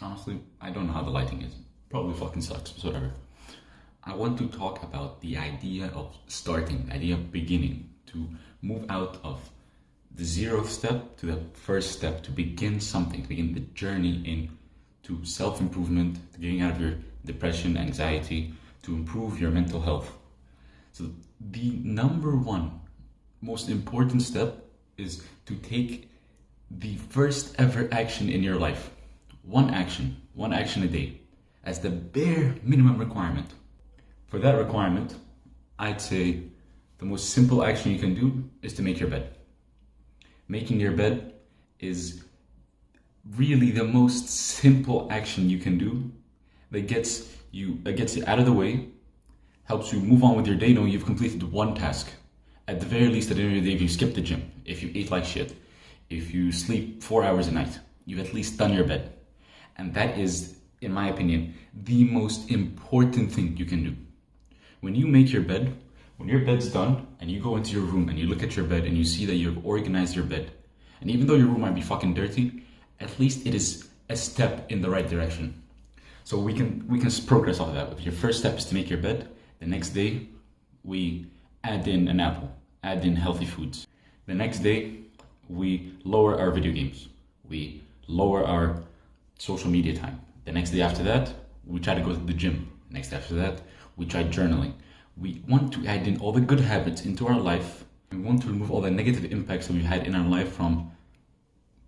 Honestly, I don't know how the lighting is. Probably fucking sucks, but whatever. I want to talk about the idea of starting, the idea of beginning, to move out of the 0th step to the first step, to begin something, to begin the journey into self-improvement, to getting out of your depression, anxiety, to improve your mental health. So the number one most important step is to take the first ever action in your life. One action a day, as the bare minimum requirement. For that requirement, I'd say the most simple action you can do is to make your bed. Making your bed is really the most simple action you can do that gets you out of the way, helps you move on with your day knowing you've completed one task. At the very least, at the end of the day, if you skip the gym, if you ate like shit, if you sleep 4 hours a night, you've at least done your bed. And that is, in my opinion, the most important thing you can do. When you make your bed, when your bed's done, and you go into your room and you look at your bed and you see that you've organized your bed, and even though your room might be fucking dirty, at least it is a step in the right direction. So we can progress off of that. If your first step is to make your bed, the next day we add in an apple, add in healthy foods. The next day we lower our video games, we lower our social media time. The next day after that, we try to go to the gym. Next after that, we try journaling. We want to add in all the good habits into our life. We want to remove all the negative impacts that we've had in our life from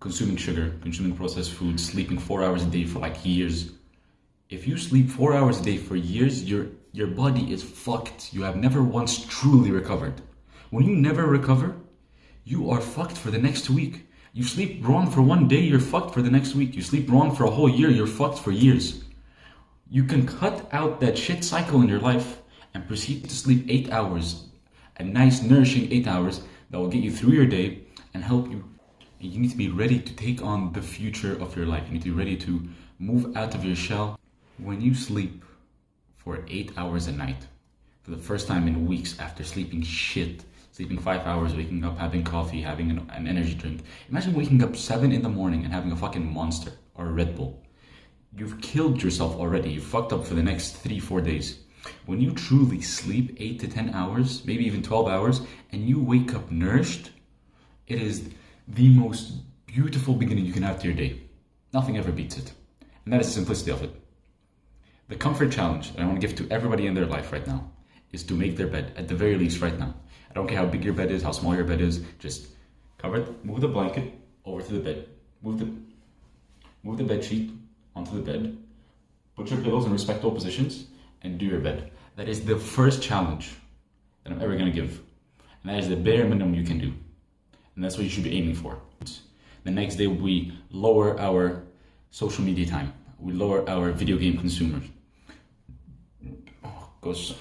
consuming sugar, consuming processed food, sleeping 4 hours a day for like years. If you sleep 4 hours a day for years, your body is fucked. You have never once truly recovered. When you never recover, you are fucked for the next week. You sleep wrong for one day, you're fucked for the next week. You sleep wrong for a whole year, you're fucked for years. You can cut out that shit cycle in your life and proceed to sleep 8 hours. A nice, nourishing 8 hours that will get you through your day and help you. And you need to be ready to take on the future of your life. You need to be ready to move out of your shell. When you sleep for 8 hours a night, for the first time in weeks after sleeping shit, sleeping 5 hours, waking up, having coffee, having an energy drink. Imagine waking up 7 in the morning and having a fucking Monster or a Red Bull. You've killed yourself already. You fucked up for the next 3-4 days. When you truly sleep 8 to 10 hours, maybe even 12 hours, and you wake up nourished, it is the most beautiful beginning you can have to your day. Nothing ever beats it. And that is the simplicity of it. The comfort challenge that I want to give to everybody in their life right now is to make their bed, at the very least right now. I don't care how big your bed is, how small your bed is, just cover it, move the blanket over to the bed, move the bed sheet onto the bed, put your pillows in respectable positions, and do your bed. That is the first challenge that I'm ever going to give. And that is the bare minimum you can do. And that's what you should be aiming for. The next day we lower our social media time. We lower our video game consumers. Oh, gosh.